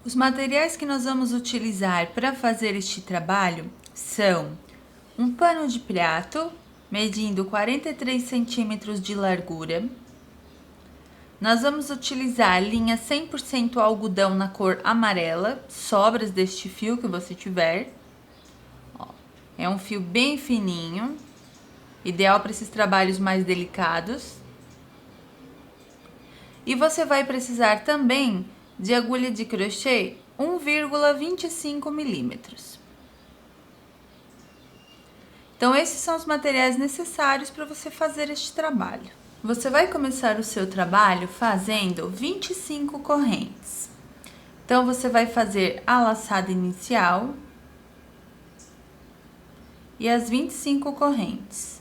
Os materiais que nós vamos utilizar para fazer este trabalho são um pano de prato, medindo 43 centímetros de largura. Nós vamos utilizar linha 100% algodão na cor amarela, sobras deste fio que você tiver. É um fio bem fininho, ideal para esses trabalhos mais delicados. E você vai precisar também de agulha de crochê 1,25 milímetros. Então, esses são os materiais necessários para você fazer este trabalho. Você vai começar o seu trabalho fazendo 25 correntes. Então, você vai fazer a laçada inicial e as 25 correntes.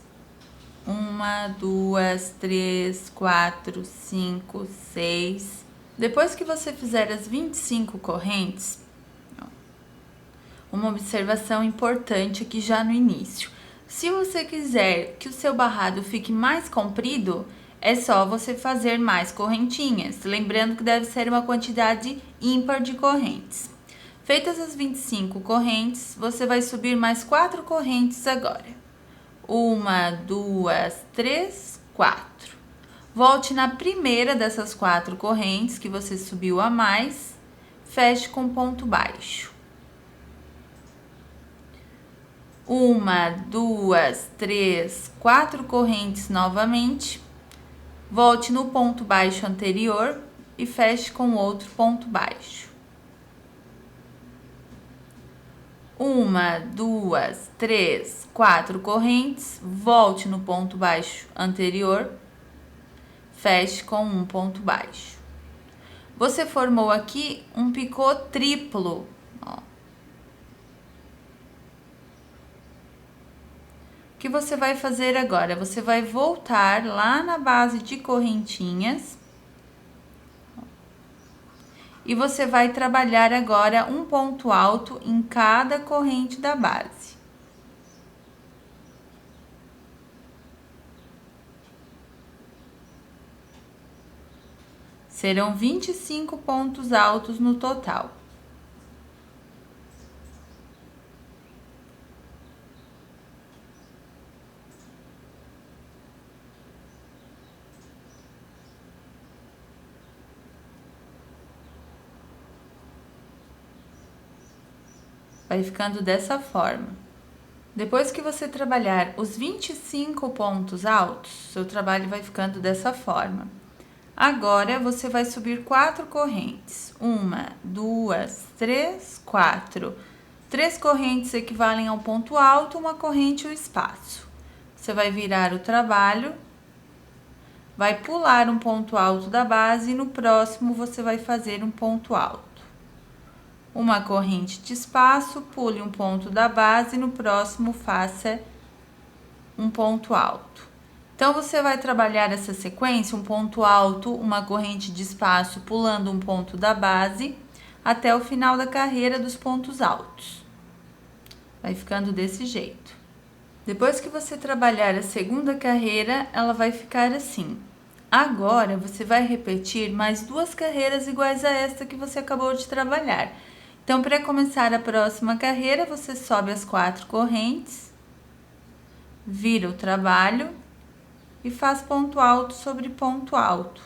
1, 2, 3, 4, 5, 6. Depois que você fizer as 25 correntes, uma observação importante aqui já no início. Se você quiser que o seu barrado fique mais comprido, é só você fazer mais correntinhas, lembrando que deve ser uma quantidade ímpar de correntes. Feitas as 25 correntes, você vai subir mais 4 correntes agora. 1, 2, 3, 4. Volte na primeira dessas 4 correntes que você subiu a mais, feche com ponto baixo. 1, 2, 3, 4 correntes novamente. Volte no ponto baixo anterior e feche com outro ponto baixo. 1, 2, 3, 4 correntes. Volte no ponto baixo anterior, feche com um ponto baixo. Você formou aqui um picô triplo. O que você vai fazer agora? Você vai voltar lá na base de correntinhas e você vai trabalhar agora um ponto alto em cada corrente da base. Serão 25 pontos altos no total. Vai ficando dessa forma. Depois que você trabalhar os 25 pontos altos, seu trabalho vai ficando dessa forma. Agora, você vai subir 4 correntes. 1, 2, 3, 4. 3 correntes equivalem ao ponto alto, uma corrente o espaço. Você vai virar o trabalho, vai pular um ponto alto da base e no próximo você vai fazer um ponto alto. Uma corrente de espaço, pule um ponto da base e no próximo faça um ponto alto. Então, você vai trabalhar essa sequência, um ponto alto, uma corrente de espaço, pulando um ponto da base, até o final da carreira dos pontos altos. Vai ficando desse jeito. Depois que você trabalhar a segunda carreira, ela vai ficar assim. Agora, você vai repetir mais 2 carreiras iguais a esta que você acabou de trabalhar. Então, para começar a próxima carreira, você sobe as 4 correntes, vira o trabalho e faz ponto alto sobre ponto alto.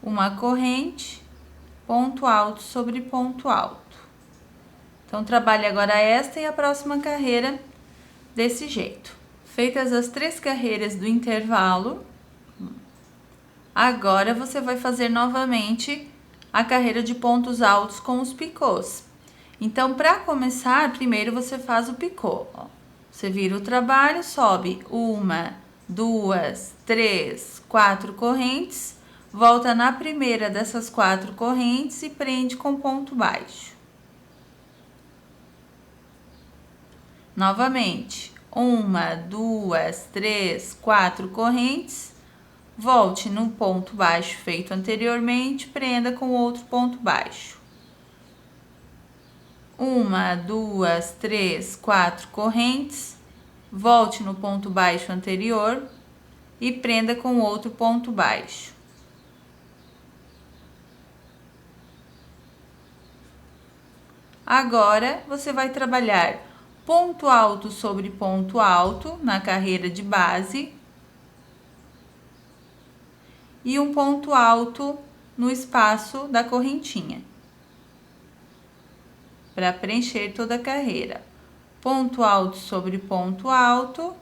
Uma corrente, ponto alto sobre ponto alto. Então, trabalhe agora esta e a próxima carreira desse jeito. Feitas as 3 carreiras do intervalo, agora você vai fazer novamente a carreira de pontos altos com os picôs. Então, para começar, primeiro você faz o picô. Você vira o trabalho, sobe 1, 2, 3, 4 correntes, volta na primeira dessas 4 correntes e prende com ponto baixo. Novamente, 1, 2, 3, 4 correntes. Volte no ponto baixo feito anteriormente, prenda com outro ponto baixo. 1, 2, 3, 4 correntes. Volte no ponto baixo anterior e prenda com outro ponto baixo. Agora, você vai trabalhar ponto alto sobre ponto alto na carreira de base e um ponto alto no espaço da correntinha, para preencher toda a carreira. Ponto alto sobre ponto alto,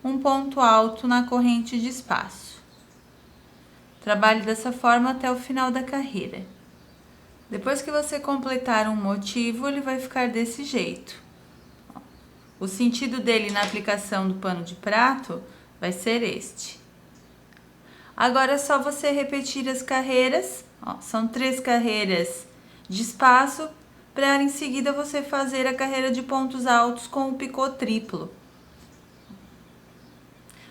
um ponto alto na corrente de espaço. Trabalhe dessa forma até o final da carreira. Depois que você completar um motivo, ele vai ficar desse jeito. O sentido dele na aplicação do pano de prato vai ser este. Agora é só você repetir as carreiras, são 3 carreiras de espaço, para em seguida você fazer a carreira de pontos altos com o picô triplo.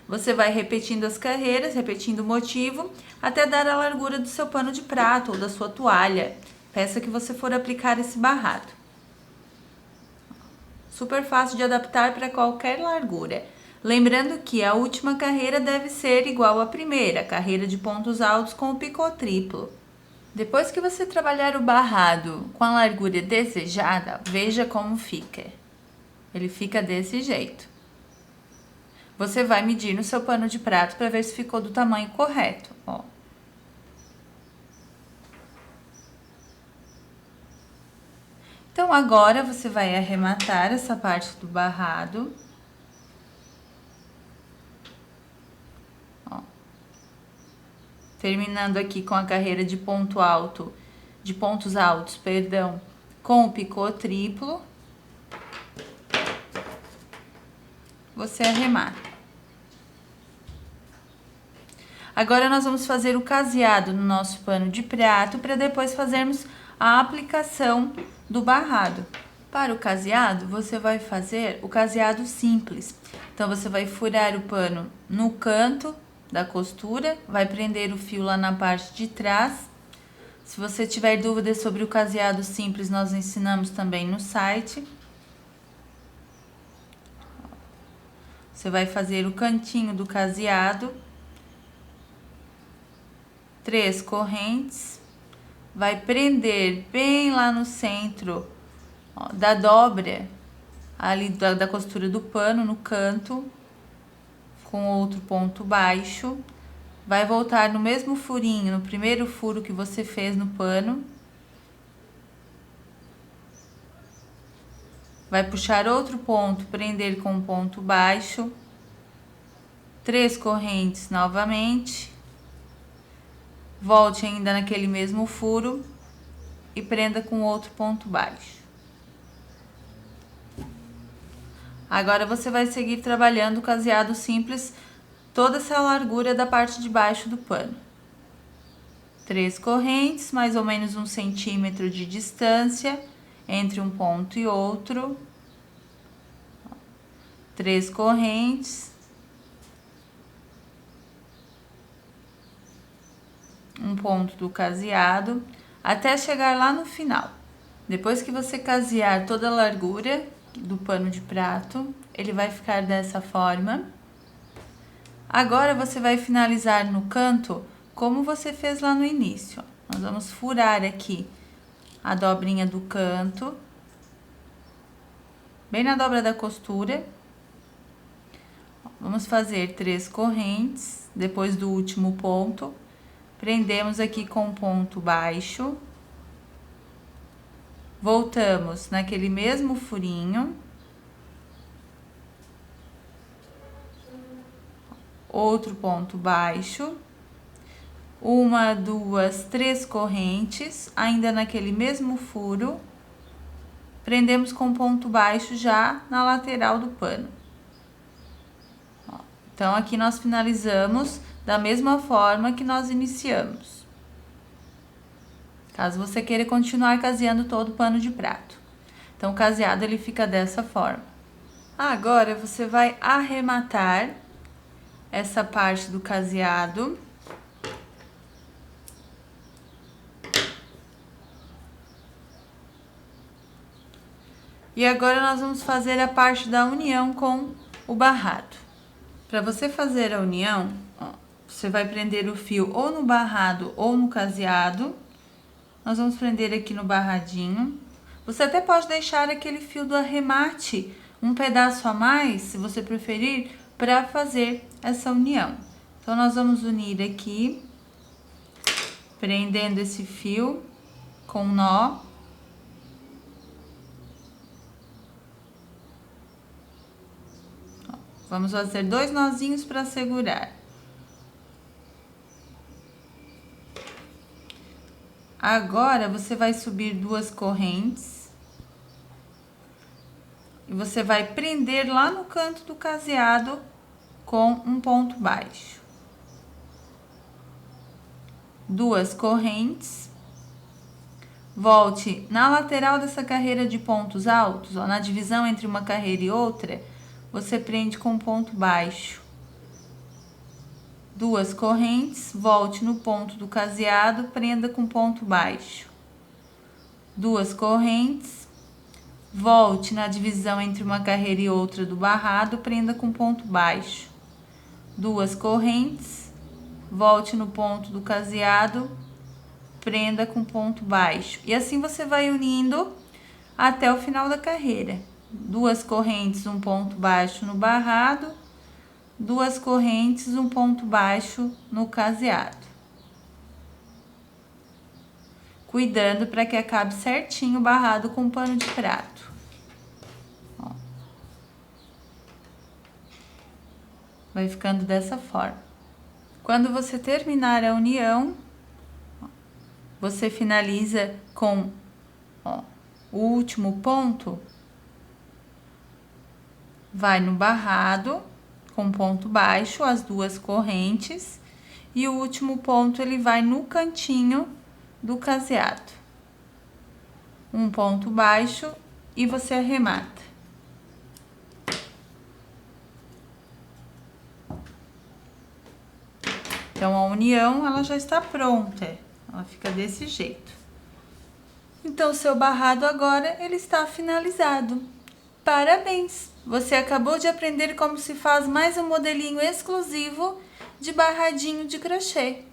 Você vai repetindo as carreiras, repetindo o motivo, até dar a largura do seu pano de prato ou da sua toalha, peça que você for aplicar esse barrado. Super fácil de adaptar para qualquer largura. Lembrando que a última carreira deve ser igual à primeira, carreira de pontos altos com o picô triplo. Depois que você trabalhar o barrado com a largura desejada, veja como fica. Ele fica desse jeito. Você vai medir no seu pano de prato para ver se ficou do tamanho correto, ó. Então, agora você vai arrematar essa parte do barrado. Ó. Terminando aqui com a carreira de pontos altos, perdão, com o picô triplo. Você arremata. Agora, nós vamos fazer o caseado no nosso pano de prato, para depois fazermos a aplicação do barrado. Para o caseado, você vai fazer o caseado simples. Então, você vai furar o pano no canto da costura, vai prender o fio lá na parte de trás. Se você tiver dúvidas sobre o caseado simples, nós ensinamos também no site. Você vai fazer o cantinho do caseado, 3 correntes, vai prender bem lá no centro, ó, da dobra, ali da costura do pano, no canto, com outro ponto baixo, vai voltar no mesmo furinho, no primeiro furo que você fez no pano, vai puxar outro ponto, prender com um ponto baixo, 3 correntes novamente, volte ainda naquele mesmo furo e prenda com outro ponto baixo. Agora, você vai seguir trabalhando o caseado simples, toda essa largura da parte de baixo do pano. 3 correntes, mais ou menos 1 centímetro de distância entre um ponto e outro. 3 correntes. Um ponto do caseado, até chegar lá no final. Depois que você casear toda a largura do pano de prato, ele vai ficar dessa forma. Agora, você vai finalizar no canto, como você fez lá no início. Nós vamos furar aqui a dobrinha do canto, bem na dobra da costura. Vamos fazer 3 correntes, depois do último ponto. Prendemos aqui com um ponto baixo, voltamos naquele mesmo furinho, outro ponto baixo, 1, 2, 3 correntes, ainda naquele mesmo furo, prendemos com ponto baixo já na lateral do pano. Então, aqui nós finalizamos da mesma forma que nós iniciamos. Caso você queira continuar caseando todo o pano de prato. Então, o caseado ele fica dessa forma. Agora, você vai arrematar essa parte do caseado. E agora, nós vamos fazer a parte da união com o barrado. Para você fazer a união, você vai prender o fio ou no barrado ou no caseado. Nós vamos prender aqui no barradinho. Você até pode deixar aquele fio do arremate um pedaço a mais, se você preferir, para fazer essa união. Então, nós vamos unir aqui, prendendo esse fio com nó. Vamos fazer 2 nozinhos para segurar. Agora, você vai subir 2 correntes. E você vai prender lá no canto do caseado com um ponto baixo. 2 correntes. Volte na lateral dessa carreira de pontos altos, ó, na divisão entre uma carreira e outra, você prende com ponto baixo. 2 correntes, volte no ponto do caseado, prenda com ponto baixo. 2 correntes, volte na divisão entre uma carreira e outra do barrado, prenda com ponto baixo. 2 correntes, volte no ponto do caseado, prenda com ponto baixo. E assim você vai unindo até o final da carreira. 2 correntes, um ponto baixo no barrado, 2 correntes, um ponto baixo no caseado. Cuidando para que acabe certinho o barrado com pano de prato. Ó. Vai ficando dessa forma. Quando você terminar a união, você finaliza com o último ponto, vai no barrado com ponto baixo, as 2 correntes, e o último ponto ele vai no cantinho do caseado. Um ponto baixo e você arremata. Então, a união, ela já está pronta. Ela fica desse jeito. Então, o seu barrado agora, ele está finalizado. Parabéns! Você acabou de aprender como se faz mais um modelinho exclusivo de barradinho de crochê.